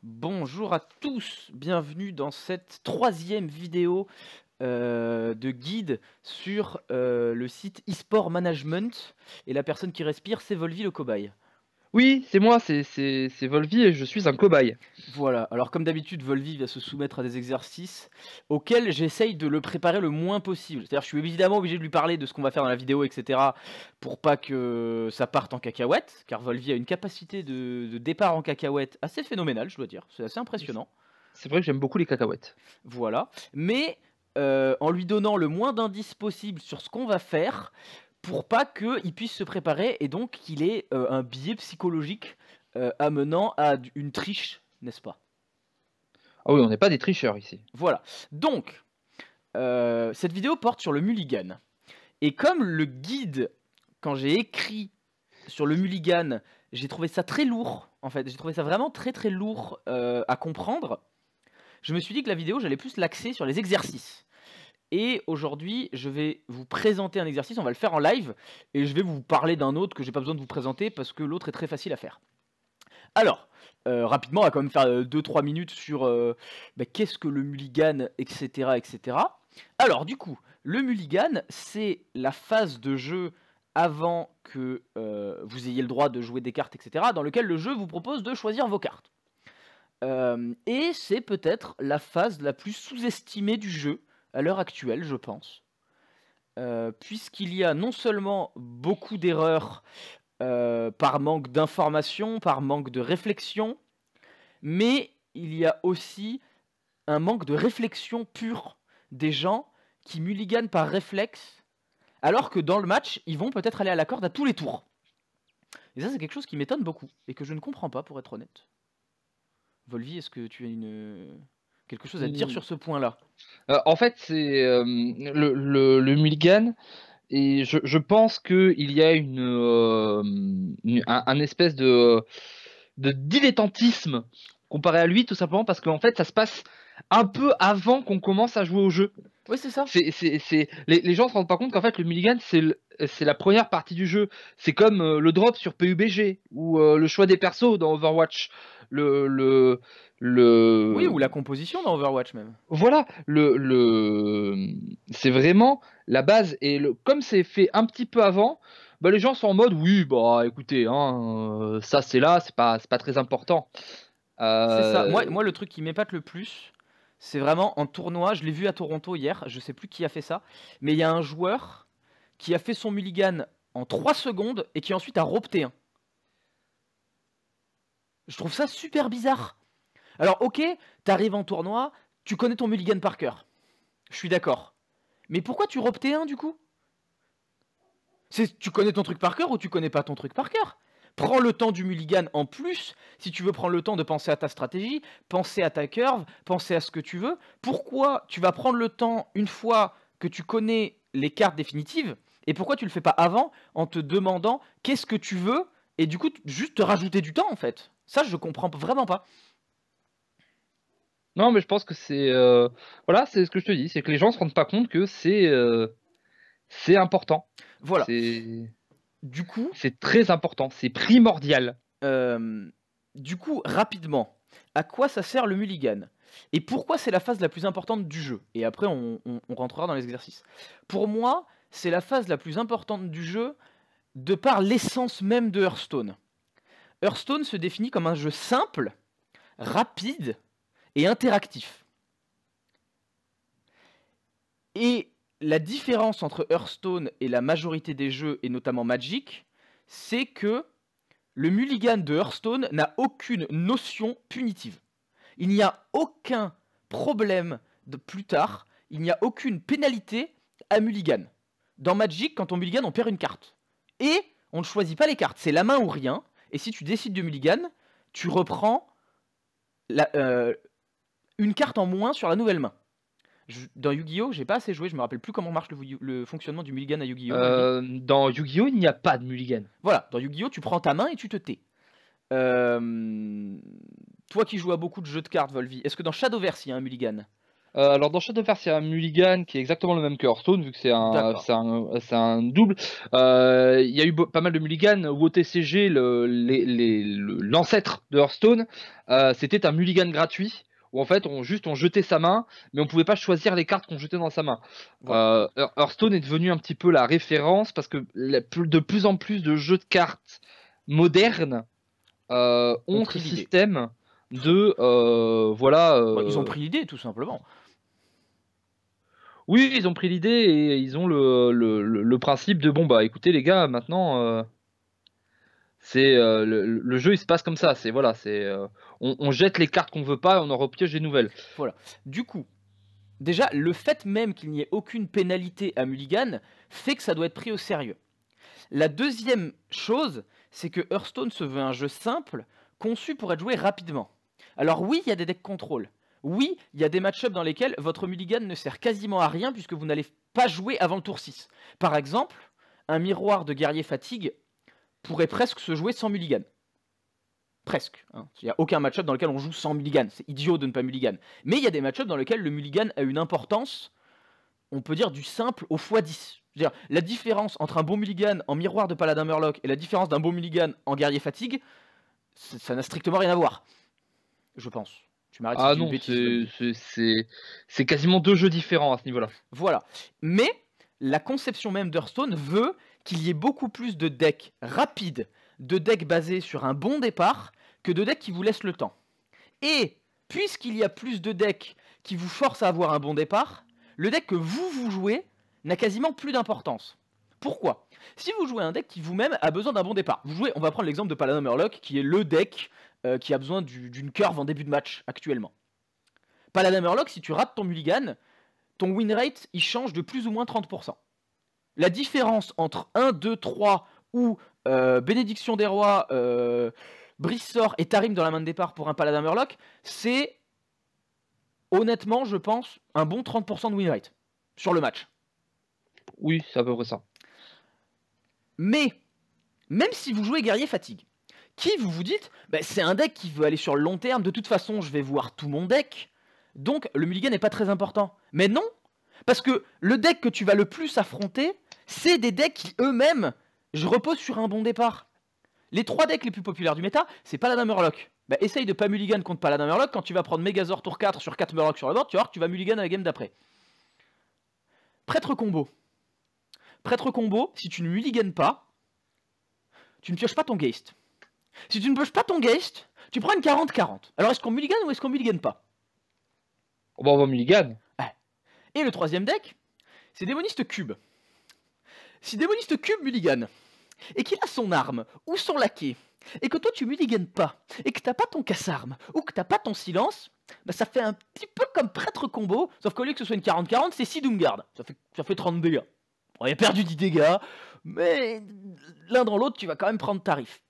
Bonjour à tous, bienvenue dans cette troisième vidéo de guide sur le site eSport Management. Et la personne qui respire, c'est Volvi le cobaye. Oui, c'est moi, c'est Volvi et je suis un cobaye. Voilà, alors comme d'habitude, Volvi va se soumettre à des exercices auxquels j'essaye de le préparer le moins possible. C'est-à-dire, je suis évidemment obligé de lui parler de ce qu'on va faire dans la vidéo, etc. pour pas que ça parte en cacahuète, car Volvi a une capacité de départ en cacahuète assez phénoménale, je dois dire. C'est assez impressionnant. C'est vrai que j'aime beaucoup les cacahuètes. Voilà, mais en lui donnant le moins d'indices possible sur ce qu'on va faire, pour pas qu'il puisse se préparer et donc qu'il ait, un biais psychologique, amenant à une triche, n'est-ce pas? Ah oui, on n'est pas des tricheurs ici. Voilà, donc cette vidéo porte sur le mulligan et comme le guide, quand j'ai écrit sur le mulligan, j'ai trouvé ça très lourd, en fait, j'ai trouvé ça vraiment très, très lourd, à comprendre, je me suis dit que la vidéo, j'allais plus l'axer sur les exercices. Et aujourd'hui, je vais vous présenter un exercice, on va le faire en live, et je vais vous parler d'un autre que j'ai pas besoin de vous présenter parce que l'autre est très facile à faire. Alors, rapidement, on va quand même faire 2-3 minutes sur qu'est-ce que le mulligan, etc., etc. Alors, du coup, le mulligan, c'est la phase de jeu avant que vous ayez le droit de jouer des cartes, etc., dans lequel le jeu vous propose de choisir vos cartes. Et c'est peut-être la phase la plus sous-estimée du jeu à l'heure actuelle, je pense. Puisqu'il y a non seulement beaucoup d'erreurs, par manque d'information, par manque de réflexion, mais il y a aussi un manque de réflexion pure des gens qui mulliganent par réflexe, alors que dans le match, ils vont peut-être aller à la corde à tous les tours. Et ça, c'est quelque chose qui m'étonne beaucoup et que je ne comprends pas, pour être honnête. Volvi, est-ce que tu as quelque chose à dire Mmh, sur ce point-là? en fait, c'est, le mulligan et je pense qu'il y a un espèce de dilettantisme comparé à lui, tout simplement parce qu'en fait, ça se passe un peu avant qu'on commence à jouer au jeu. Oui, c'est ça. C'est les gens se rendent pas compte qu'en fait le mulligan c'est la première partie du jeu. C'est comme, le drop sur PUBG ou, le choix des persos dans Overwatch. Le le Oui, le ou la composition dans Overwatch même. voilà, c'est vraiment la base et comme c'est fait un petit peu avant, bah, les gens sont en mode: «Oui, bah, écoutez, hein, ça c'est là, c'est pas très important». C'est ça. Moi Heu, moi, le truc qui m'épate le plus, c'est vraiment en tournoi, je l'ai vu à Toronto hier, je sais plus qui a fait ça, mais il y a un joueur qui a fait son mulligan en 3 secondes et qui ensuite a ropté 1. Je trouve ça super bizarre. Alors OK, tu arrives en tournoi, tu connais ton mulligan par cœur. Je suis d'accord. Mais pourquoi tu roptais 1 du coup? Tu connais ton truc par cœur ou tu connais pas ton truc par cœur? Prends le temps du mulligan en plus, si tu veux prendre le temps de penser à ta stratégie, penser à ta curve, penser à ce que tu veux. Pourquoi tu vas prendre le temps une fois que tu connais les cartes définitives et pourquoi tu le fais pas avant en te demandant qu'est-ce que tu veux et du coup juste te rajouter du temps en fait? Ça je comprends vraiment pas. non, mais je pense que voilà, c'est ce que je te dis, c'est que les gens se rendent pas compte que c'est important. Voilà. C'est Du coup, c'est très important, c'est primordial. Hem, du coup, rapidement, à quoi ça sert le mulligan? Et pourquoi c'est la phase la plus importante du jeu? Et après on rentrera dans les exercices. Pour moi, c'est la phase la plus importante du jeu, de par l'essence même de Hearthstone. Hearthstone se définit comme un jeu simple, rapide et interactif. Et la différence entre Hearthstone et la majorité des jeux, et notamment Magic, c'est que le mulligan de Hearthstone n'a aucune notion punitive. Il n'y a aucun problème de plus tard, il n'y a aucune pénalité à mulligan. Dans Magic, quand on mulligan, on perd une carte. Et on ne choisit pas les cartes, c'est la main ou rien. Et si tu décides de mulligan, tu reprends la, une carte en moins sur la nouvelle main. Dans Yu-Gi-Oh, j'ai pas assez joué, je me rappelle plus comment marche le fonctionnement du mulligan à Yu-Gi-Oh, Volvi. Dans Yu-Gi-Oh! Il n'y a pas de mulligan. Voilà, dans Yu-Gi-Oh, tu prends ta main et tu te tais. Euh, Toi qui joues à beaucoup de jeux de cartes, Volvi, est-ce que dans Shadowverse il y a un mulligan? Alors dans Shadowverse, il y a un mulligan qui est exactement le même que Hearthstone, vu que D'accord. c'est un double. Il y a eu pas mal de mulligans où OTCG, l'ancêtre de Hearthstone, c'était un mulligan gratuit, où en fait on jetait sa main, mais on pouvait pas choisir les cartes qu'on jetait dans sa main. Voilà. Hearthstone est devenu un petit peu la référence, parce que de plus en plus de jeux de cartes modernes On ont ce pris l'idée. système Tout ça. de voilà. Bah, ils ont pris l'idée, tout simplement. Oui, ils ont pris l'idée et ils ont le principe de bon bah écoutez les gars, maintenant c'est le jeu il se passe comme ça, c'est voilà, on jette les cartes qu'on veut pas et on en repioche des nouvelles. Voilà. Du coup, déjà, le fait même qu'il n'y ait aucune pénalité à Mulligan fait que ça doit être pris au sérieux. La deuxième chose, c'est que Hearthstone se veut un jeu simple, conçu pour être joué rapidement. Alors oui, il y a des decks contrôle. Oui, il y a des match-ups dans lesquels votre mulligan ne sert quasiment à rien puisque vous n'allez pas jouer avant le tour 6. Par exemple, un miroir de guerrier fatigue pourrait presque se jouer sans mulligan. Presque. Hein. Il n'y a aucun match-up dans lequel on joue sans mulligan. C'est idiot de ne pas mulligan. Mais il y a des match-ups dans lesquels le mulligan a une importance, on peut dire, du simple au x10. Je veux dire, la différence entre un bon mulligan en miroir de Paladin Murloc et la différence d'un bon mulligan en guerrier fatigue, ça n'a strictement rien à voir. Je pense. Tu m'arrêtes si je Ah dis une non, bêtise, Bungie. c'est quasiment deux jeux différents à ce niveau-là. Voilà. Mais la conception même d'Hearthstone veut qu'il y ait beaucoup plus de decks rapides, de decks basés sur un bon départ, que de decks qui vous laissent le temps. Et puisqu'il y a plus de decks qui vous forcent à avoir un bon départ, le deck que vous jouez n'a quasiment plus d'importance. Pourquoi? Si vous jouez un deck qui vous-même a besoin d'un bon départ, vous jouez, on va prendre l'exemple de Paladin Murloc, qui est le deck qui a besoin d'une curve en début de match actuellement. Paladin Murloc, si tu rates ton mulligan, ton win rate, il change de plus ou moins 30%. La différence entre 1, 2, 3 ou Bénédiction des Rois, Brissor et Tarim dans la main de départ pour un Paladin Murloc, c'est honnêtement, je pense, un bon 30% de win rate sur le match. Oui, c'est à peu près ça. Mais, même si vous jouez guerrier fatigue, qui vous vous dites, bah, c'est un deck qui veut aller sur le long terme, de toute façon je vais voir tout mon deck, donc le mulligan n'est pas très important. Mais non, parce que le deck que tu vas le plus affronter, c'est des decks qui eux-mêmes, je repose sur un bon départ. Les 3 decks les plus populaires du méta, c'est Paladin Murloc. Bah, essaye de pas mulligan contre Paladin Murloc, quand tu vas prendre Megazord tour 4 sur 4 Murloc sur le board, tu vas voir que tu vas mulligan à la game d'après. Prêtre combo. Prêtre combo, si tu ne mulliganes pas, tu ne pioches pas ton Geist. Si tu ne pioches pas ton Geist, tu prends une 40-40. Alors est-ce qu'on mulligane ou est-ce qu'on mulligane pas? Bon, on va mulligan. Et le troisième deck, c'est Démoniste Cube. Si Démoniste Cube mulligane, et qu'il a son arme, ou son laquais, et que toi tu mulliganes pas, et que t'as pas ton casse-arme, ou que t'as pas ton silence, bah ça fait un petit peu comme prêtre combo, sauf qu'au lieu que ce soit une 40-40, c'est 6 Doomguard. Ça fait 30 dégâts. Bon, il a perdu 10 dégâts, mais l'un dans l'autre, tu vas quand même prendre tarif.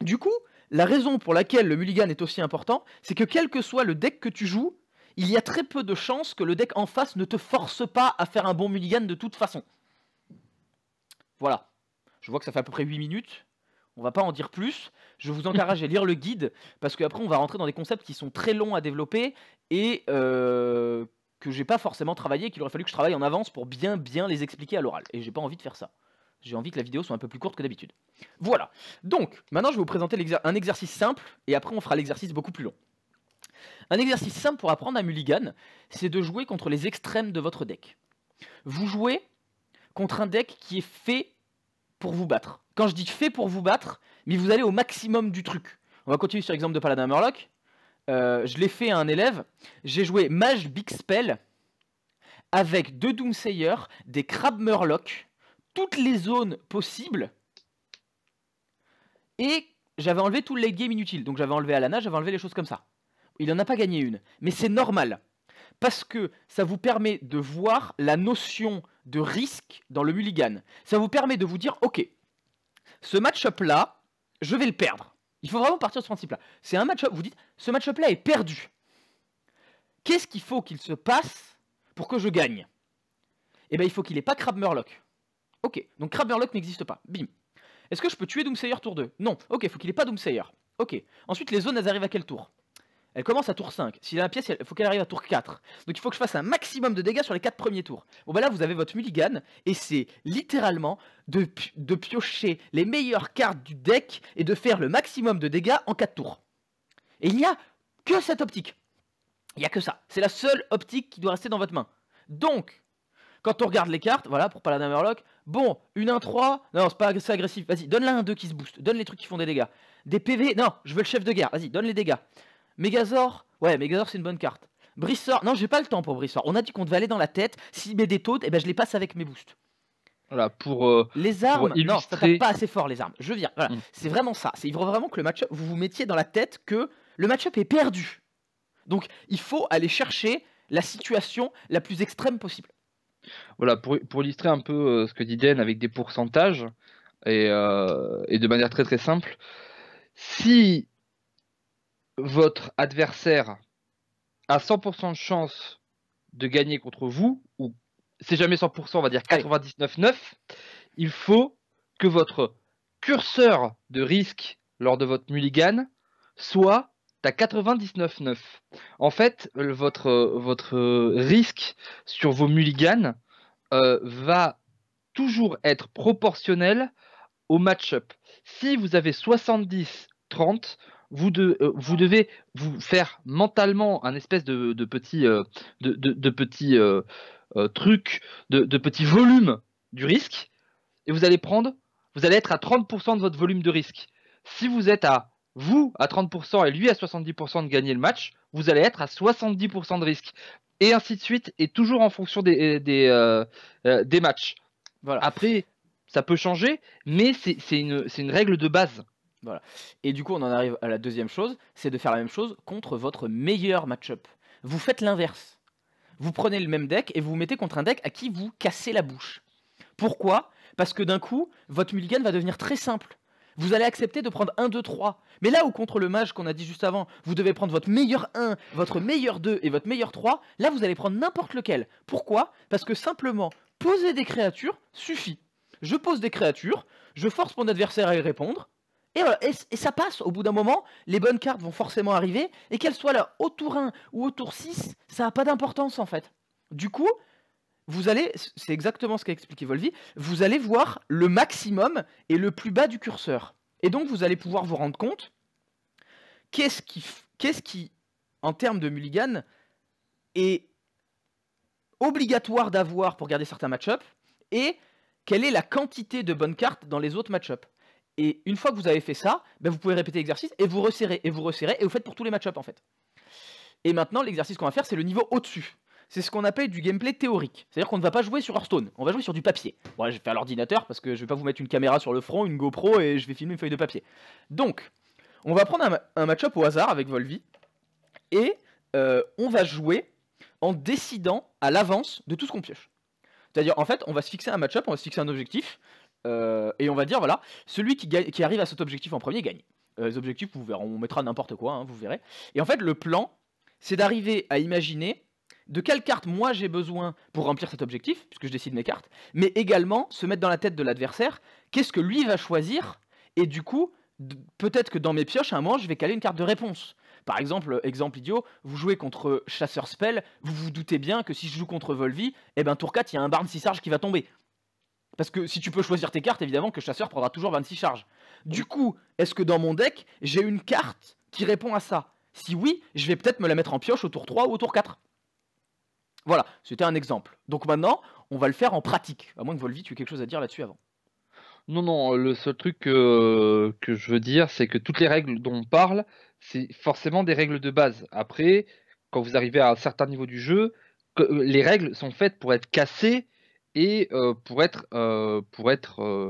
Du coup, la raison pour laquelle le mulligan est aussi important, c'est que quel que soit le deck que tu joues, il y a très peu de chances que le deck en face ne te force pas à faire un bon mulligan de toute façon. Voilà. Je vois que ça fait à peu près 8 minutes. On va pas en dire plus. Je vous encourage à lire le guide, parce qu'après on va rentrer dans des concepts qui sont très longs à développer et que j'ai pas forcément travaillé, qu'il aurait fallu que je travaille en avance pour bien les expliquer à l'oral. Et j'ai pas envie de faire ça. J'ai envie que la vidéo soit un peu plus courte que d'habitude. Voilà. Donc, maintenant je vais vous présenter un exercice simple, et après on fera l'exercice beaucoup plus long. Un exercice simple pour apprendre à mulligan, c'est de jouer contre les extrêmes de votre deck. Vous jouez contre un deck qui est fait pour vous battre. Quand je dis fait pour vous battre, mais vous allez au maximum du truc. On va continuer sur l'exemple de Paladin Murloc. Je l'ai fait à un élève. J'ai joué Mage Big Spell avec 2 Doomsayer, des Crab Murloc, toutes les zones possibles. Et j'avais enlevé tout le late game inutile. Donc j'avais enlevé Alana, j'avais enlevé les choses comme ça. Il n'en a pas gagné une. Mais c'est normal. Parce que ça vous permet de voir la notion de risque dans le mulligan. Ça vous permet de vous dire, ok, ce match-up là, je vais le perdre. Il faut vraiment partir de ce principe-là. C'est un match-up, vous dites, ce match-up là est perdu. Qu'est-ce qu'il faut qu'il se passe pour que je gagne? Eh bien, il faut qu'il n'ait pas Crab Murloc. Ok, donc Crab Murloc n'existe pas. Bim. Est-ce que je peux tuer Doomsayer tour 2? Non. Ok, il faut qu'il n'ait pas Doomsayer. Ok. Ensuite, les zones, elles arrivent à quel tour? Elle commence à tour 5. Si la pièce, il faut qu'elle arrive à tour 4. Donc il faut que je fasse un maximum de dégâts sur les 4 premiers tours. Bon bah là vous avez votre mulligan et c'est littéralement de piocher les meilleures cartes du deck et de faire le maximum de dégâts en 4 tours. Et il n'y a que cette optique. Il n'y a que ça. C'est la seule optique qui doit rester dans votre main. Donc, quand on regarde les cartes, voilà, pour Paladin Murloc, bon, une 1-3, non, c'est pas assez agressif, vas-y, donne la 1-2 qui se booste, donne les trucs qui font des dégâts. Des PV, non, je veux le chef de guerre, vas-y, donne les dégâts. Megazord, ouais, Megazord c'est une bonne carte. Brissor, non, j'ai pas le temps pour Brissor. On a dit qu'on devait aller dans la tête, s'il met des tautes, et ben je les passe avec mes boosts. Voilà, pour les armes, illustrer... non, ça tape pas assez fort les armes. Je viens, voilà, Mm. c'est vraiment ça. Il faut vraiment que le match-up, vous vous mettiez dans la tête que le match-up est perdu. Donc il faut aller chercher la situation la plus extrême possible. Voilà, pour illustrer un peu ce que dit Den avec des pourcentages, et de manière très très simple, si votre adversaire a 100% de chance de gagner contre vous, ou c'est jamais 100%, on va dire 99,9, il faut que votre curseur de risque lors de votre mulligan soit à 99,9. En fait, votre risque sur vos mulligans va toujours être proportionnel au match-up. Si vous avez 70-30, vous devez vous faire mentalement un espèce de petit, truc, de petit volume du risque, et vous allez être à 30% de votre volume de risque. Si vous êtes à 30% et lui à 70% de gagner le match, vous allez être à 70% de risque. Et ainsi de suite, et toujours en fonction des matchs. Voilà. Après, ça peut changer, mais c'est une règle de base. Voilà. Et du coup, on en arrive à la deuxième chose, c'est de faire la même chose contre votre meilleur match-up. Vous faites l'inverse. Vous prenez le même deck et vous vous mettez contre un deck à qui vous cassez la bouche. Pourquoi? Parce que d'un coup, votre mulligan va devenir très simple. Vous allez accepter de prendre 1, 2, 3. Mais là où contre le mage qu'on a dit juste avant, vous devez prendre votre meilleur 1, votre meilleur 2 et votre meilleur 3, là vous allez prendre n'importe lequel. Pourquoi? Parce que simplement, poser des créatures suffit. Je pose des créatures, je force mon adversaire à y répondre, et, voilà, et ça passe. Au bout d'un moment, les bonnes cartes vont forcément arriver, et qu'elles soient là au tour 1 ou au tour 6, ça n'a pas d'importance en fait. Du coup, vous allez, c'est exactement ce qu'a expliqué Volvi, vous allez voir le maximum et le plus bas du curseur. Et donc vous allez pouvoir vous rendre compte qu'est-ce qui en termes de mulligan, est obligatoire d'avoir pour garder certains match-ups, et quelle est la quantité de bonnes cartes dans les autres match-ups. Et une fois que vous avez fait ça, ben vous pouvez répéter l'exercice et vous resserrez, et vous resserrez, et vous faites pour tous les match-ups en fait. Et maintenant, l'exercice qu'on va faire, c'est le niveau au-dessus. C'est ce qu'on appelle du gameplay théorique. C'est-à-dire qu'on ne va pas jouer sur Hearthstone, on va jouer sur du papier. Bon, là, je vais faire l'ordinateur parce que je vais pas vous mettre une caméra sur le front, une GoPro et je vais filmer une feuille de papier. Donc, on va prendre un match-up au hasard avec Volvi et on va jouer en décidant à l'avance de tout ce qu'on pioche. C'est-à-dire, en fait, on va se fixer un match-up, on va se fixer un objectif et on va dire, voilà, celui qui arrive à cet objectif en premier gagne. Les objectifs, vous verrez, on mettra n'importe quoi, hein, vous verrez. Et en fait, le plan, c'est d'arriver à imaginer de quelle carte moi j'ai besoin pour remplir cet objectif, puisque je décide mes cartes, mais également se mettre dans la tête de l'adversaire, qu'est-ce que lui va choisir, et du coup, peut-être que dans mes pioches, à un moment, je vais caler une carte de réponse. Par exemple, exemple idiot, vous jouez contre Chasseur Spell, vous vous doutez bien que si je joue contre Volvi, eh ben tour 4, il y a un Barn 6 charges qui va tomber. Parce que si tu peux choisir tes cartes, évidemment que Chasseur prendra toujours 26 charges. Du coup, est-ce que dans mon deck, j'ai une carte qui répond à ça? Si oui, je vais peut-être me la mettre en pioche au tour 3 ou au tour 4. Voilà, c'était un exemple. Donc maintenant, on va le faire en pratique. À moins que Volvi, tu aies quelque chose à dire là-dessus avant. Non, non, le seul truc que je veux dire, c'est que toutes les règles dont on parle, c'est forcément des règles de base. Après, quand vous arrivez à un certain niveau du jeu, les règles sont faites pour être cassées et pour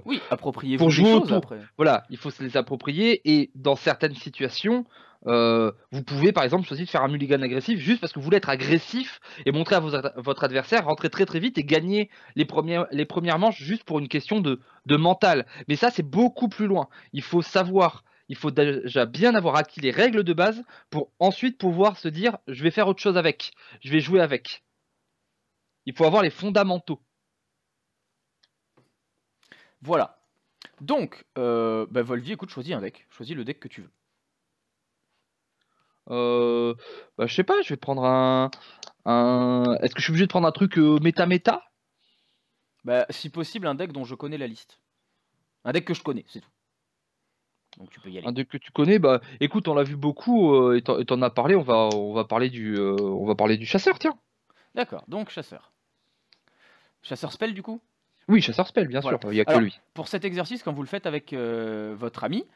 Oui, appropriez-vous pour des jouer choses autour. après. Voilà, il faut se les approprier et dans certaines situations, vous pouvez par exemple choisir de faire un mulligan agressif juste parce que vous voulez être agressif et montrer à votre adversaire, rentrer très très vite et gagner les premières manches juste pour une question de mental. Mais ça, c'est beaucoup plus loin. Il faut savoir, il faut déjà bien avoir acquis les règles de base pour ensuite pouvoir se dire, je vais faire autre chose avec, je vais jouer avec. Il faut avoir les fondamentaux. Voilà. Donc, Volvi, écoute, choisis un deck. Choisis le deck que tu veux. Euh, Bah, je sais pas, je vais prendre Est-ce que je suis obligé de prendre un truc méta-méta? Bah, si possible, un deck dont je connais la liste. Un deck que je connais, c'est tout. Donc tu peux y aller. Un deck que tu connais? Bah écoute, on l'a vu beaucoup et t'en as parlé, on va parler du chasseur, tiens. D'accord, donc chasseur. Chasseur spell du coup. Oui, chasseur spell, bien Voilà. sûr, il y a que Alors, lui. pour cet exercice, quand vous le faites avec votre ami,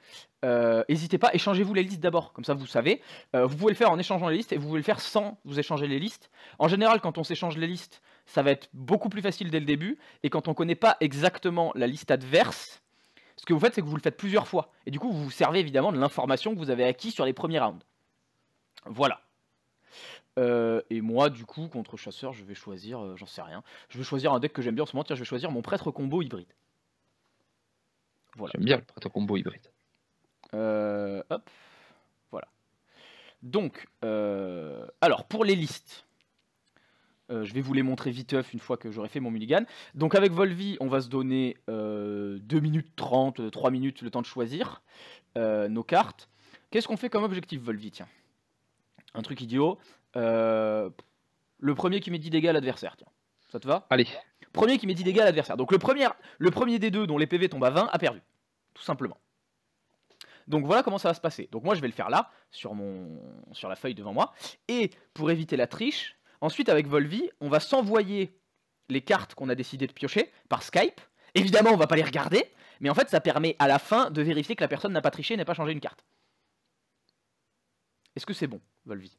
n'hésitez pas, échangez-vous les listes d'abord. Comme ça, vous savez. Vous pouvez le faire en échangeant les listes et vous pouvez le faire sans vous échanger les listes. En général, quand on s'échange les listes, ça va être beaucoup plus facile dès le début. Et quand on ne connaît pas exactement la liste adverse, ce que vous faites, c'est que vous le faites plusieurs fois. Et du coup, vous vous servez évidemment de l'information que vous avez acquis sur les premiers rounds. Voilà. Et moi, du coup, contre chasseur, je vais choisir, j'en sais rien. Je vais choisir un deck que j'aime bien en ce moment. Tiens, je vais choisir mon prêtre combo hybride. Voilà. J'aime bien le prêtre combo hybride. Hop, voilà. Donc, alors pour les listes, je vais vous les montrer viteuf une fois que j'aurai fait mon mulligan. Donc avec Volvi, on va se donner 2 minutes 30, 3 minutes le temps de choisir nos cartes. Qu'est-ce qu'on fait comme objectif Volvi? Tiens, un truc idiot. Le premier qui met 10 dégâts à l'adversaire, tiens. Ça te va? Allez, Premier qui met 10 dégâts à l'adversaire. Donc le premier des deux dont les PV tombent à 20 a perdu. Tout simplement. Donc voilà comment ça va se passer. Donc moi je vais le faire là, sur la feuille devant moi. Et pour éviter la triche, ensuite avec Volvi, on va s'envoyer les cartes qu'on a décidé de piocher par Skype. Évidemment, on va pas les regarder, mais en fait ça permet à la fin de vérifier que la personne n'a pas triché, n'a pas changé une carte. Est-ce que c'est bon, Volvi?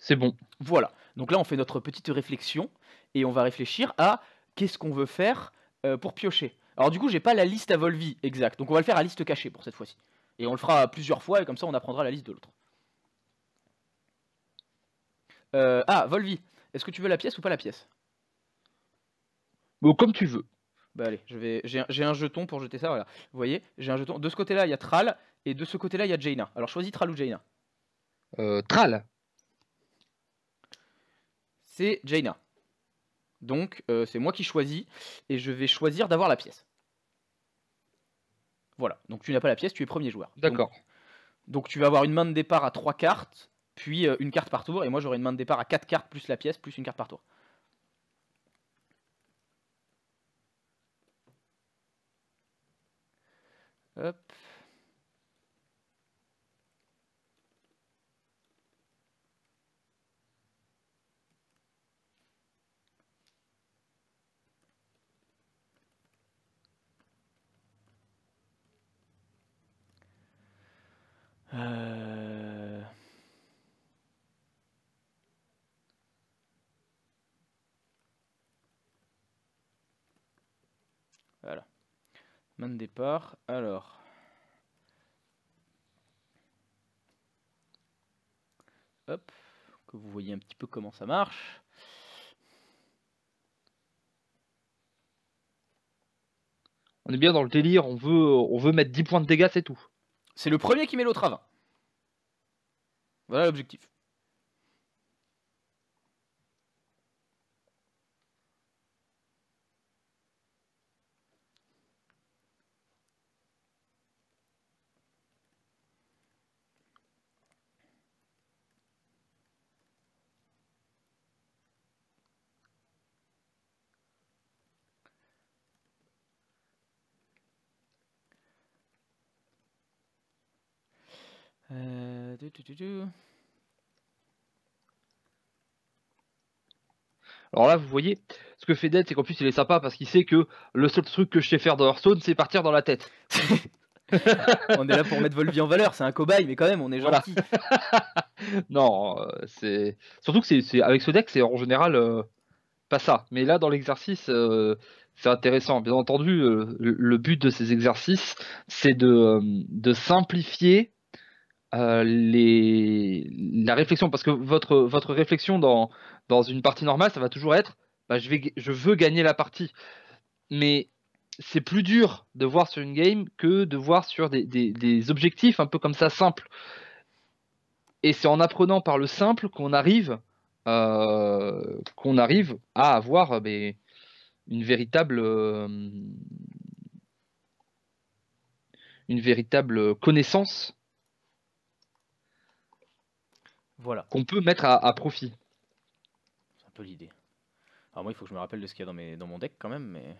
c'est bon. Voilà. Donc là on fait notre petite réflexion et on va réfléchir à qu'est-ce qu'on veut faire pour piocher. Alors du coup j'ai pas la liste à Volvi exacte, donc on va le faire à liste cachée pour cette fois-ci. Et on le fera plusieurs fois et comme ça on apprendra la liste de l'autre. Volvi, est-ce que tu veux la pièce ou pas la pièce? Bon, comme tu veux. Bah allez, j'ai un jeton pour jeter ça, voilà. Vous voyez, j'ai un jeton. De ce côté-là, il y a Thrall, et de ce côté-là, il y a Jaina. Alors choisis Thrall ou Jaina. Tral. C'est Jaina. Donc c'est moi qui choisis, et je vais choisir d'avoir la pièce. Voilà, donc tu n'as pas la pièce, tu es premier joueur. D'accord. Donc tu vas avoir une main de départ à 3 cartes, puis une carte par tour, et moi j'aurai une main de départ à 4 cartes plus la pièce, plus une carte par tour. Hop. Euh... Voilà. Main de départ. Alors. Hop. Que vous voyez un petit peu comment ça marche. On est bien dans le délire, on veut mettre 10 points de dégâts, c'est tout. C'est le premier qui met l'autre à 20. Voilà l'objectif. Euh... tu, tu, tu, tu. Alors là, vous voyez, ce que fait Dead, c'est qu'en plus il est sympa parce qu'il sait que le seul truc que je sais faire dans Hearthstone, c'est partir dans la tête. On est là pour mettre Volvi en valeur, c'est un cobaye, mais quand même, on est Voilà. gentil. Non, c'est surtout que c'est avec ce deck, c'est en général pas ça. Mais là, dans l'exercice, c'est intéressant. Bien entendu, le but de ces exercices, c'est de simplifier la réflexion, parce que votre réflexion dans une partie normale, ça va toujours être, bah, je veux gagner la partie. Mais c'est plus dur de voir sur une game que de voir sur des objectifs un peu comme ça simples. Et c'est en apprenant par le simple qu'on arrive à avoir une véritable connaissance. Voilà, qu'on peut mettre à profit. c'est un peu l'idée. Alors moi, il faut que je me rappelle de ce qu'il y a dans mon deck quand même, mais...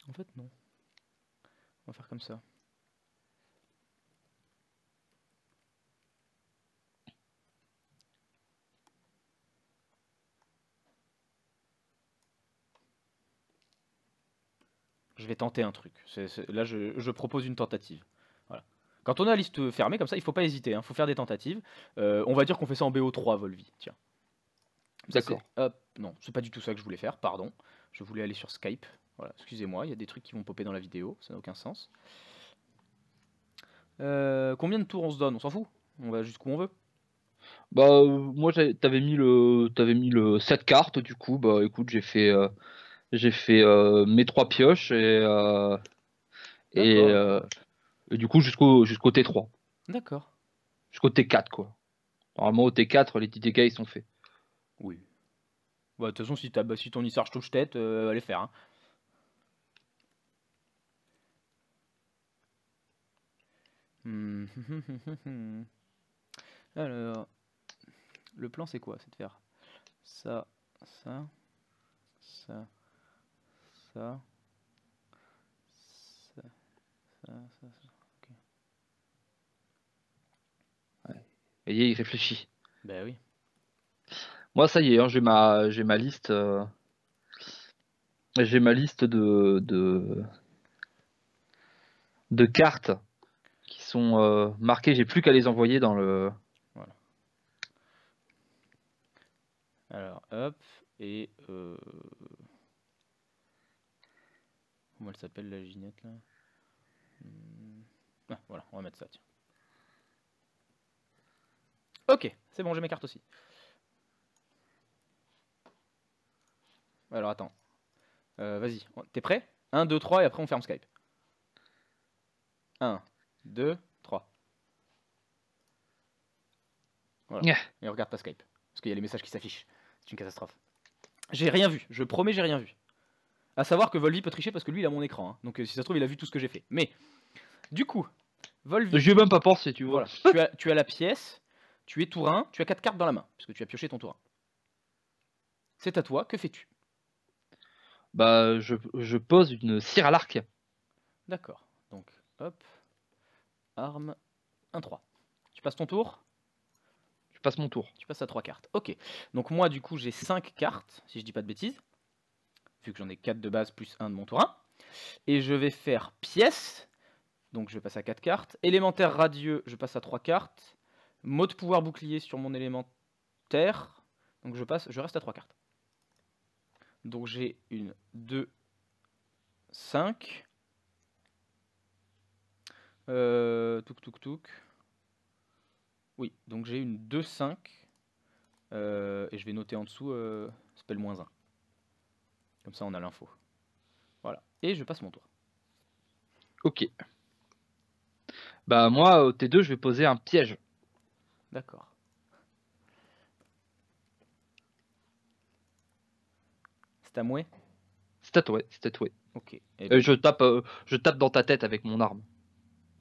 En fait, non. On va faire comme ça. Je vais tenter un truc. Là, je propose une tentative. Voilà. Quand on a la liste fermée comme ça, il faut pas hésiter. Il faut faire des tentatives. On va dire qu'on fait ça en BO3, Volvi. Tiens. Ça c'est... D'accord. Hop, non, c'est pas du tout ça que je voulais faire, pardon. Je voulais aller sur Skype. Voilà, excusez-moi, il y a des trucs qui vont popper dans la vidéo, ça n'a aucun sens. Combien de tours on se donne? On s'en fout. On va jusqu'où on veut. Bah, moi, t'avais mis le 7 cartes, du coup, bah, écoute, j'ai fait mes 3 pioches et, D'accord, ok. euh, et du coup, jusqu'au T3. D'accord. Jusqu'au T4, quoi. Normalement, au T4, les petits dégâts, ils sont faits. Oui. Bah, de toute façon, si ton Isarge touche tête, allez faire. Hein. Hmm. Alors, le plan c'est quoi? C'est de faire ça, ça, ça, ça, ça, ça. Ok. Ouais. Vous voyez, il réfléchit. Bah oui. Moi, ça y est, hein, j'ai ma liste. J'ai ma liste de cartes qui sont marquées. J'ai plus qu'à les envoyer dans le. Voilà. Alors, hop. Et comment elle s'appelle la Ginette là? Ah, voilà, on va mettre ça, tiens. Ok, c'est bon, j'ai mes cartes aussi. Alors attends. Vas-y, t'es prêt? 1, 2, 3 et après on ferme Skype. 1, 2, 3. Voilà. Yeah. Et regarde pas Skype. Parce qu'il y a les messages qui s'affichent. C'est une catastrophe. J'ai rien vu, je promets, j'ai rien vu. À savoir que Volvi peut tricher parce que lui il a mon écran. Hein. Donc si ça se trouve, il a vu tout ce que j'ai fait. Mais, du coup, Volvi, J'y ai même pas pensé, tu vois. voilà. Tu as la pièce, tu es tour 1, tu as 4 cartes dans la main. Puisque tu as pioché ton tour 1. C'est à toi, que fais-tu? Bah, je pose une cire à l'arc. D'accord. Donc, hop, arme, 1, 3. Tu passes ton tour? Je passe mon tour. Tu passes à 3 cartes. Ok. Donc moi, du coup, j'ai 5 cartes, si je dis pas de bêtises. Vu que j'en ai 4 de base plus 1 de mon tour 1. Et je vais faire pièce. Donc je passe à 4 cartes. Élémentaire radieux, je passe à 3 cartes. Mot de pouvoir bouclier sur mon élémentaire. Donc je reste à 3 cartes. Donc j'ai une 2, 5. Touk touk touk. Oui, donc j'ai une 2, 5. Et je vais noter en dessous spell -1. Comme ça on a l'info. Voilà. Et je passe mon tour. Ok. Bah, moi, au T2, je vais poser un piège. D'accord. C'est à moi? C'est tatoué, c'est tatoué. Ok. Eh ben, Je tape dans ta tête avec mon arme.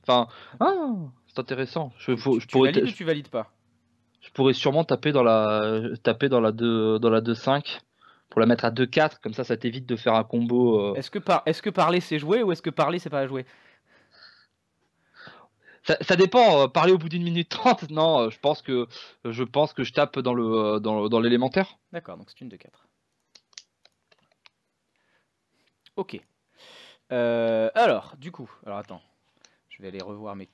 Enfin, ah, c'est intéressant. tu valides ou tu valides pas? Je pourrais sûrement taper dans la 2-5 pour la mettre à 2-4, comme ça t'évite de faire un combo. Est-ce que parler c'est jouer ou est-ce que parler c'est pas jouer? Ça dépend, parler au bout d'une minute 30, non, je pense que je tape dans l'élémentaire. D'accord, donc c'est une de 4. Ok. Alors, du coup, alors attends. Je vais aller revoir mes...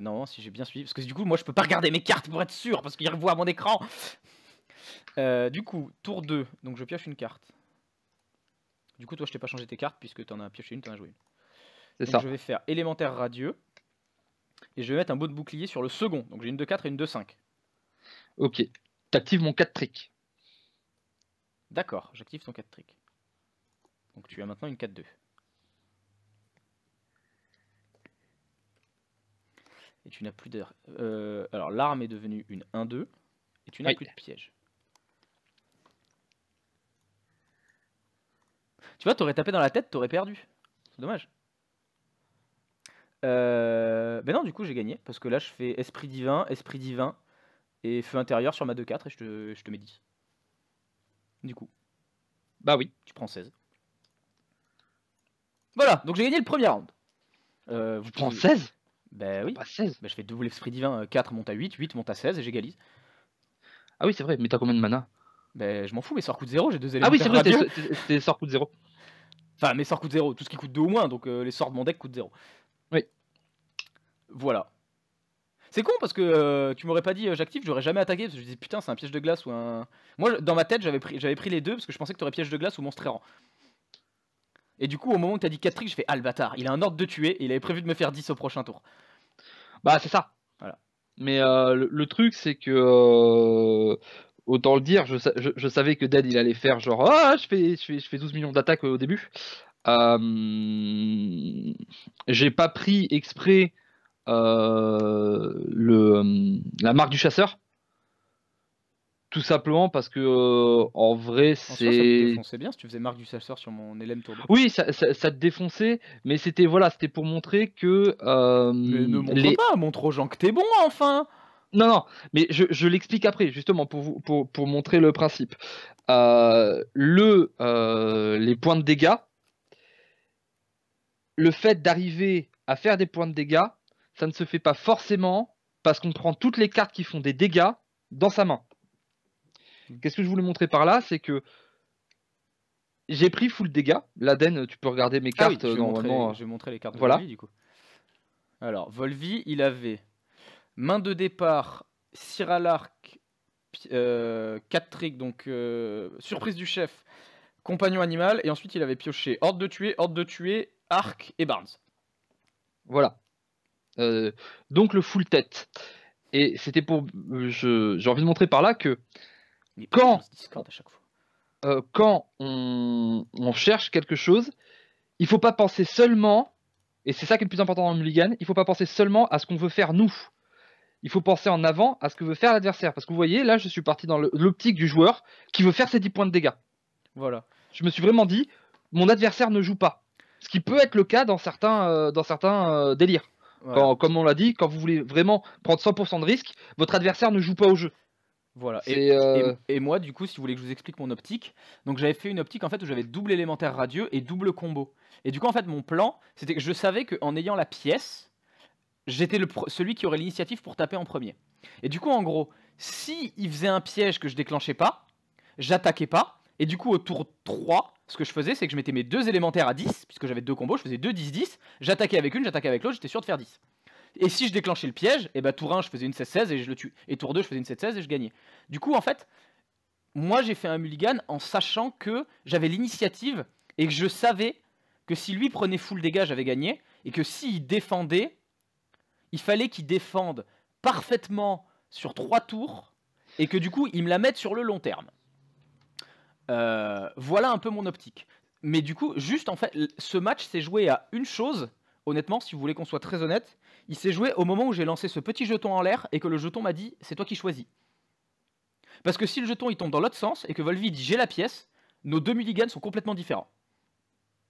non, si j'ai bien suivi. Parce que du coup, moi, je peux pas regarder mes cartes pour être sûr, parce qu'il revoit mon écran. Du coup, tour 2. Donc, je pioche une carte. Du coup, toi, je t'ai pas changé tes cartes, puisque t'en as pioché une, t'en as joué une. C'est Donc, ça. je vais faire élémentaire radieux. Et je vais mettre un beau de bouclier sur le second. Donc, j'ai une 2-4 et une 2-5. Ok. T'actives mon 4 trick. D'accord, j'active ton 4 trick. Donc, tu as maintenant une 4-2. Et tu n'as plus d'air. Alors, l'arme est devenue une 1-2. Et tu n'as Oui. plus de piège. Tu vois, t'aurais tapé dans la tête, t'aurais perdu. C'est dommage. Ben non, du coup, j'ai gagné. Parce que là, je fais esprit divin et feu intérieur sur ma 2-4 et je te mets 10. Du coup, Bah oui. tu prends 16. Voilà, donc j'ai gagné le premier round. Tu prends 16? Ben oui. Pas 16. Ben, je fais double esprit divin, 4 monte à 8, 8 monte à 16 et j'égalise. Ah oui, c'est vrai, mais t'as combien de mana? Ben je m'en fous, mes sorts coûtent 0, j'ai 2 Ah oui, c'est élémentaires vrai, radieux. tes sorts coûtent 0. Enfin, mes sorts coûtent 0, tout ce qui coûte 2 ou moins, donc les sorts de mon deck coûtent 0. Oui. Voilà. C'est con parce que tu m'aurais pas dit j'active, j'aurais jamais attaqué parce que je disais putain, c'est un piège de glace ou un. Moi, dans ma tête, j'avais pris les deux parce que je pensais que t'aurais piège de glace ou monstre errant. Et du coup, au moment où t'as dit 4 tricks, je fais ah le bâtard, il a un ordre de tuer et il avait prévu de me faire 10 au prochain tour. Bah, c'est ça. Voilà. Mais le truc, c'est que. Autant le dire, je savais que Dead il allait faire genre ah je fais 12 millions d'attaques au début. J'ai pas pris exprès la marque du chasseur. Tout simplement parce que en vrai En soi, ça te c'est. défonçait bien si tu faisais marque du chasseur sur mon LM tour 2. Oui, ça te défonçait, mais c'était voilà, c'était pour montrer que Mais ne montre les. pas, montre aux gens que t'es bon enfin. Non, non, mais je l'explique après, justement, pour montrer le principe. Les points de dégâts, le fait d'arriver à faire des points de dégâts, ça ne se fait pas forcément parce qu'on prend toutes les cartes qui font des dégâts dans sa main. Qu'est-ce que je voulais montrer par là? C'est que j'ai pris full dégâts. L'Aden, tu peux regarder mes cartes normalement. Je vais montrer les cartes de Voilà. Volvi du coup. Alors, Volvi, il avait main de départ, Cire à l'arc, 4 tricks, donc surprise du chef, compagnon animal, et ensuite il avait pioché ordre de tuer, arc et Barnes. Voilà. Donc le full tête. Et c'était pour. J'ai envie de montrer par là que Mais quand, on se discorde à chaque fois. quand on cherche quelque chose, il faut pas penser seulement, et c'est ça qui est le plus important dans le mulligan, il faut pas penser seulement à ce qu'on veut faire nous. Il faut penser en avant à ce que veut faire l'adversaire. Parce que vous voyez, là, je suis parti dans l'optique du joueur qui veut faire ses 10 points de dégâts. Voilà. Je me suis vraiment dit, mon adversaire ne joue pas. Ce qui peut être le cas dans certains délires. Voilà. Comme on l'a dit, quand vous voulez vraiment prendre 100% de risque, votre adversaire ne joue pas au jeu. Voilà. C'est, Et moi, du coup, si vous voulez que je vous explique mon optique, donc j'avais fait une optique en fait où j'avais double élémentaire radieux et double combo. Et du coup, en fait, mon plan, c'était que je savais qu'en ayant la pièce, j'étais celui qui aurait l'initiative pour taper en premier. Et du coup, en gros, si il faisait un piège que je déclenchais pas, j'attaquais pas. Et du coup, au tour 3, ce que je faisais, c'est que je mettais mes deux élémentaires à 10, puisque j'avais deux combos, je faisais 2, 10, 10. J'attaquais avec une, j'attaquais avec l'autre, j'étais sûr de faire 10. Et si je déclenchais le piège, et bah tour 1, je faisais une 16-16 et je le tue. Et tour 2, je faisais une 7-16 et je gagnais. Du coup, en fait, moi j'ai fait un mulligan en sachant que j'avais l'initiative et que je savais que si lui prenait full dégâts, j'avais gagné. Et que s'il défendait, il fallait qu'il défende parfaitement sur 3 tours et que du coup il me la mette sur le long terme. Voilà un peu mon optique. Mais du coup, juste en fait, ce match s'est joué à une chose, honnêtement, si vous voulez qu'on soit très honnête, il s'est joué au moment où j'ai lancé ce petit jeton en l'air et que le jeton m'a dit c'est toi qui choisis. Parce que si le jeton il tombe dans l'autre sens et que Volvi dit j'ai la pièce, nos deux mulligans sont complètement différents.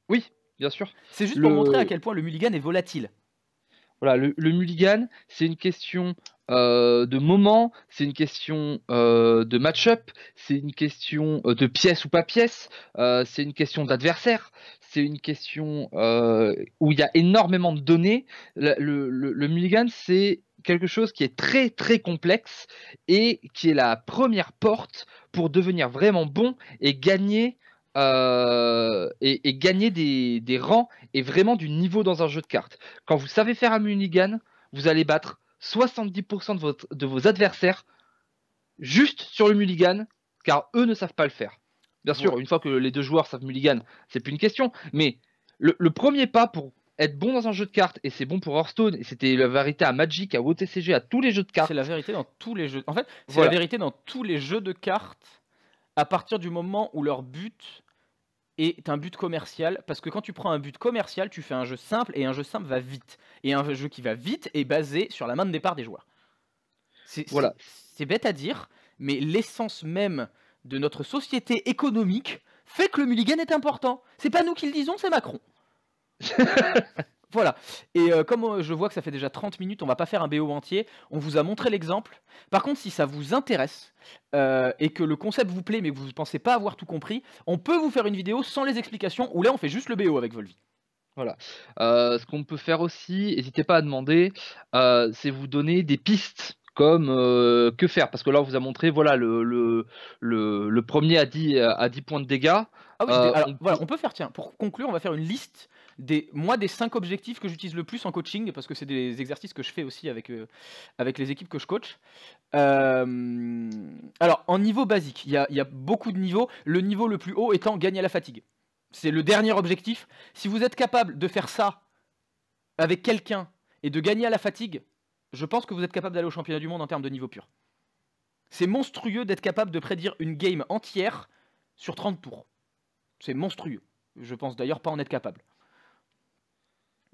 Oui, bien sûr. C'est juste pour montrer à quel point le mulligan est volatile. Voilà, le mulligan, c'est une question de moment, c'est une question de match-up, c'est une question de pièce ou pas pièce, c'est une question d'adversaire, c'est une question où il y a énormément de données. Le mulligan, c'est quelque chose qui est très très complexe et qui est la première porte pour devenir vraiment bon et gagner gagner des rangs et vraiment du niveau dans un jeu de cartes. Quand vous savez faire un mulligan, vous allez battre 70% de vos adversaires juste sur le mulligan, car eux ne savent pas le faire. Bien sûr, une fois que les deux joueurs savent mulligan, c'est plus une question, mais le premier pas pour être bon dans un jeu de cartes, et c'est bon pour Hearthstone, et c'était la vérité à Magic, à OTCG, à tous les jeux de cartes. C'est la vérité dans tous les jeux. En fait, c'est la vérité dans tous les jeux de cartes à partir du moment où leur but est un but commercial. Parce que quand tu prends un but commercial, tu fais un jeu simple et un jeu simple va vite. Et un jeu qui va vite est basé sur la main de départ des joueurs. C'est bête à dire, mais l'essence même de notre société économique fait que le mulligan est important. C'est pas nous qui le disons, c'est Macron. Voilà. Et comme je vois que ça fait déjà 30 minutes, on va pas faire un BO entier. On vous a montré l'exemple. Par contre, si ça vous intéresse et que le concept vous plaît, mais que vous ne pensez pas avoir tout compris, on peut vous faire une vidéo sans les explications où là, on fait juste le BO avec Volvi. Voilà. Ce qu'on peut faire aussi, n'hésitez pas à demander, c'est vous donner des pistes comme que faire. Parce que là, on vous a montré, voilà, le premier à 10 points de dégâts. Ah oui, alors On voilà, peut... on peut faire, tiens, pour conclure, on va faire une liste des 5 objectifs que j'utilise le plus en coaching, parce que c'est des exercices que je fais aussi avec les équipes que je coach. Alors, en niveau basique, il y a beaucoup de niveaux. Le niveau le plus haut étant gagner à la fatigue. C'est le dernier objectif. Si vous êtes capable de faire ça avec quelqu'un et de gagner à la fatigue, je pense que vous êtes capable d'aller au championnat du monde en termes de niveau pur. C'est monstrueux d'être capable de prédire une game entière sur 30 tours. C'est monstrueux. Je pense d'ailleurs pas en être capable.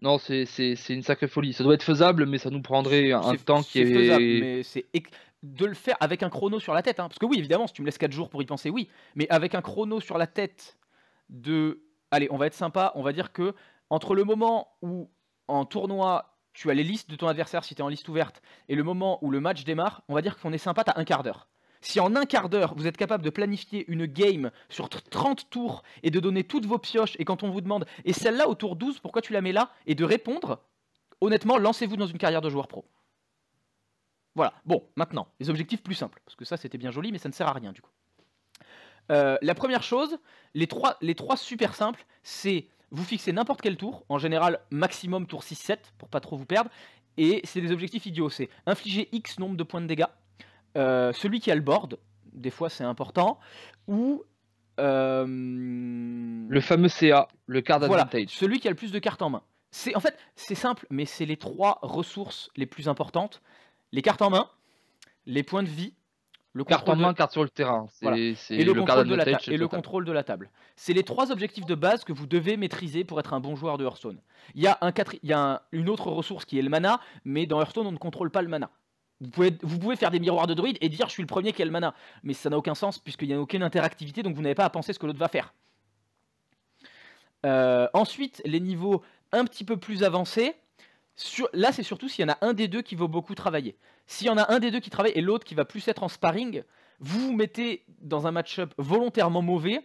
Non, c'est une sacrée folie. Ça doit être faisable, mais ça nous prendrait un temps qui C'est faisable, est... mais de le faire avec un chrono sur la tête. Parce que oui, évidemment, si tu me laisses 4 jours pour y penser, oui. Mais avec un chrono sur la tête de... Allez, on va être sympa, on va dire que entre le moment où en tournoi, tu as les listes de ton adversaire si tu es en liste ouverte, et le moment où le match démarre, on va dire qu'on est sympa, tu as un quart d'heure. Si en un quart d'heure, vous êtes capable de planifier une game sur 30 tours et de donner toutes vos pioches, et quand on vous demande, et celle-là au tour 12, pourquoi tu la mets là, et de répondre, honnêtement, lancez-vous dans une carrière de joueur pro. Voilà, bon, maintenant, les objectifs plus simples, parce que ça c'était bien joli, mais ça ne sert à rien du coup. La première chose, les trois super simples, c'est vous fixez n'importe quel tour, en général maximum tour 6-7, pour pas trop vous perdre, et c'est des objectifs idiots, c'est infliger X nombre de points de dégâts, celui qui a le board, des fois c'est important, ou... Le fameux CA, le card voilà, advantage. celui qui a le plus de cartes en main. En fait, c'est simple, mais c'est les 3 ressources les plus importantes. Les cartes en main, les points de vie, le Carte en main, carte sur le terrain. voilà. C'est Et le, contrôle, le contrôle de la table. C'est les 3 objectifs de base que vous devez maîtriser pour être un bon joueur de Hearthstone. Il y a, une autre ressource qui est le mana, mais dans Hearthstone, on ne contrôle pas le mana. Vous pouvez faire des miroirs de druide et dire je suis le premier qui a le mana. Mais ça n'a aucun sens puisqu'il n'y a aucune interactivité, donc vous n'avez pas à penser ce que l'autre va faire. Ensuite, les niveaux un petit peu plus avancés, là c'est surtout s'il y en a un des deux qui vaut beaucoup travailler. S'il y en a un des deux qui travaille et l'autre qui va plus être en sparring, vous vous mettez dans un match-up volontairement mauvais,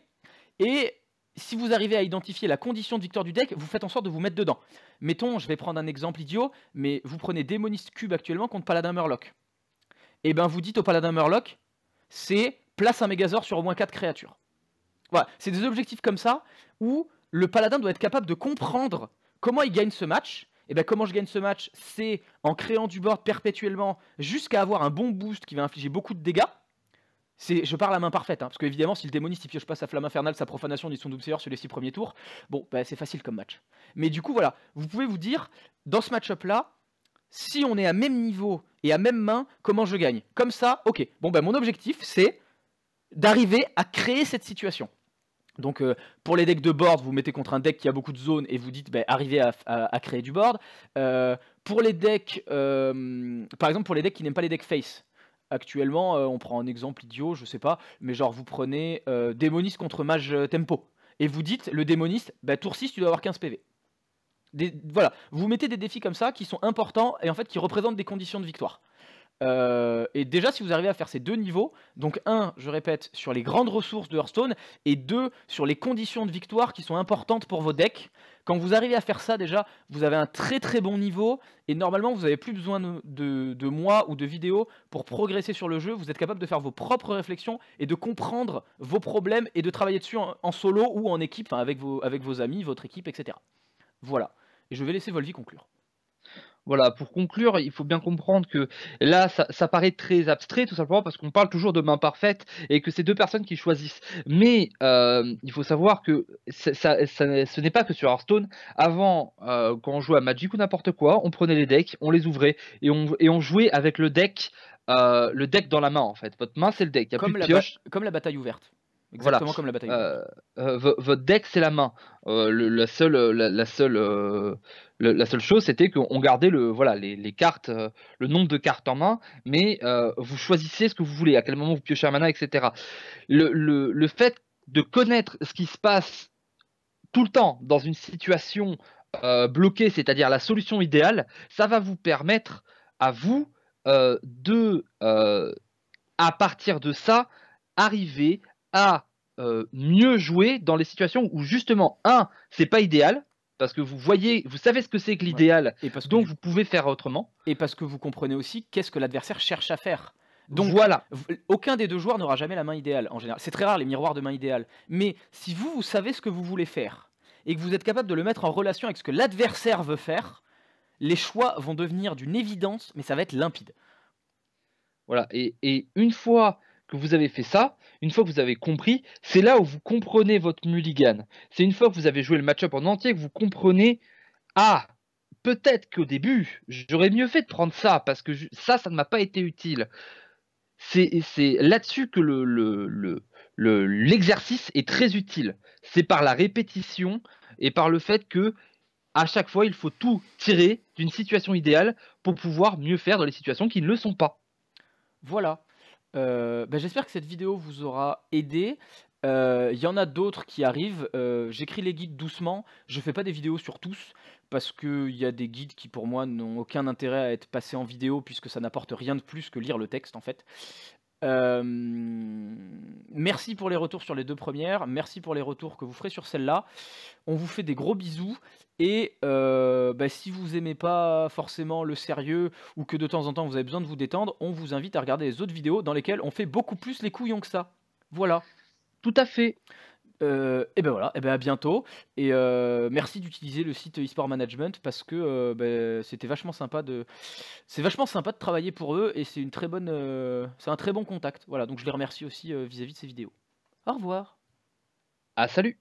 et si vous arrivez à identifier la condition de victoire du deck, vous faites en sorte de vous mettre dedans. Mettons, je vais prendre un exemple idiot, mais vous prenez Démoniste Cube actuellement contre Paladin Murloc. Et ben vous dites au Paladin Murloc, c'est place un Megazord sur au moins 4 créatures. Voilà, c'est des objectifs comme ça où le paladin doit être capable de comprendre comment il gagne ce match. Et bien comment je gagne ce match, c'est en créant du board perpétuellement jusqu'à avoir un bon boost qui va infliger beaucoup de dégâts. Je parle à main parfaite, parce que évidemment si le démoniste il pioche pas sa flamme infernale, sa profanation ni son doomsayer sur les 6 premiers tours, bon bah, c'est facile comme match. Mais du coup voilà, vous pouvez vous dire, dans ce match-up là, si on est à même niveau et à même main, comment je gagne? Comme ça, ok, bon bah mon objectif c'est d'arriver à créer cette situation. Donc pour les decks de board, vous mettez contre un deck qui a beaucoup de zones et vous dites bah, arrivez à créer du board. Pour les decks, par exemple pour les decks qui n'aiment pas les decks face, actuellement on prend un exemple idiot, je sais pas, mais genre vous prenez démoniste contre mage tempo et vous dites le démoniste, bah, tour 6 tu dois avoir 15 PV. Voilà, vous mettez des défis comme ça qui sont importants et en fait qui représentent des conditions de victoire. Et déjà, si vous arrivez à faire ces 2 niveaux, donc 1, je répète, sur les grandes ressources de Hearthstone, et 2, sur les conditions de victoire qui sont importantes pour vos decks, quand vous arrivez à faire ça, déjà, vous avez un très très bon niveau, et normalement, vous n'avez plus besoin de moi ou de vidéos pour progresser sur le jeu, vous êtes capable de faire vos propres réflexions, et de comprendre vos problèmes, et de travailler dessus en solo ou en équipe, enfin avec vos amis, votre équipe, etc. Voilà, et je vais laisser Volvi conclure. Voilà, pour conclure, il faut bien comprendre que là, ça paraît très abstrait, tout simplement parce qu'on parle toujours de main parfaite et que c'est 2 personnes qui choisissent. Mais il faut savoir que ce n'est pas que sur Hearthstone. Avant, quand on jouait à Magic ou n'importe quoi, on prenait les decks, on les ouvrait et on jouait avec le deck dans la main en fait. Votre main, c'est le deck, il n'y a plus de pioche. Comme la bataille ouverte. Exactement comme la bataille ouverte. Votre deck, c'est la main. La seule chose, c'était qu'on gardait les cartes, le nombre de cartes en main, mais vous choisissez ce que vous voulez, à quel moment vous piochez un mana, etc. Le fait de connaître ce qui se passe tout le temps dans une situation bloqué, c'est-à-dire la solution idéale, ça va vous permettre à vous de, à partir de ça, arriver à mieux jouer dans les situations où justement, c'est pas idéal, parce que vous voyez, vous savez ce que c'est que Ouais. l'idéal, Et parce que donc vous pouvez faire autrement. et parce que vous comprenez aussi qu'est-ce que l'adversaire cherche à faire. Donc, Voilà, aucun des deux joueurs n'aura jamais la main idéale en général. C'est très rare les miroirs de main idéale. Mais si vous, vous savez ce que vous voulez faire et que vous êtes capable de le mettre en relation avec ce que l'adversaire veut faire, les choix vont devenir d'une évidence, mais ça va être limpide. voilà. Et une fois que vous avez fait ça, une fois que vous avez compris, c'est là où vous comprenez votre mulligan. C'est une fois que vous avez joué le match-up en entier que vous comprenez, ah, peut-être qu'au début, j'aurais mieux fait de prendre ça, parce que ça ne m'a pas été utile. C'est là-dessus que l'exercice est très utile. C'est par la répétition et par le fait que à chaque fois, il faut tout tirer d'une situation idéale pour pouvoir mieux faire dans les situations qui ne le sont pas. Voilà. J'espère que cette vidéo vous aura aidé. Il y en a d'autres qui arrivent. J'écris les guides doucement. Je fais pas des vidéos sur tous parce qu'il y a des guides qui pour moi n'ont aucun intérêt à être passés en vidéo puisque ça n'apporte rien de plus que lire le texte en fait. Merci pour les retours sur les 2 premières. Merci pour les retours que vous ferez sur celle-là. On vous fait des gros bisous et si vous aimez pas forcément le sérieux ou que de temps en temps vous avez besoin de vous détendre, on vous invite à regarder les autres vidéos dans lesquelles on fait beaucoup plus les couillons que ça. Voilà. Tout à fait. Voilà, à bientôt et merci d'utiliser le site eSport Management parce que, c'est vachement sympa de travailler pour eux et c'est une très bonne, c'est un très bon contact. Voilà, donc je les remercie aussi, vis-à-vis de ces vidéos. Au revoir. Ah, salut!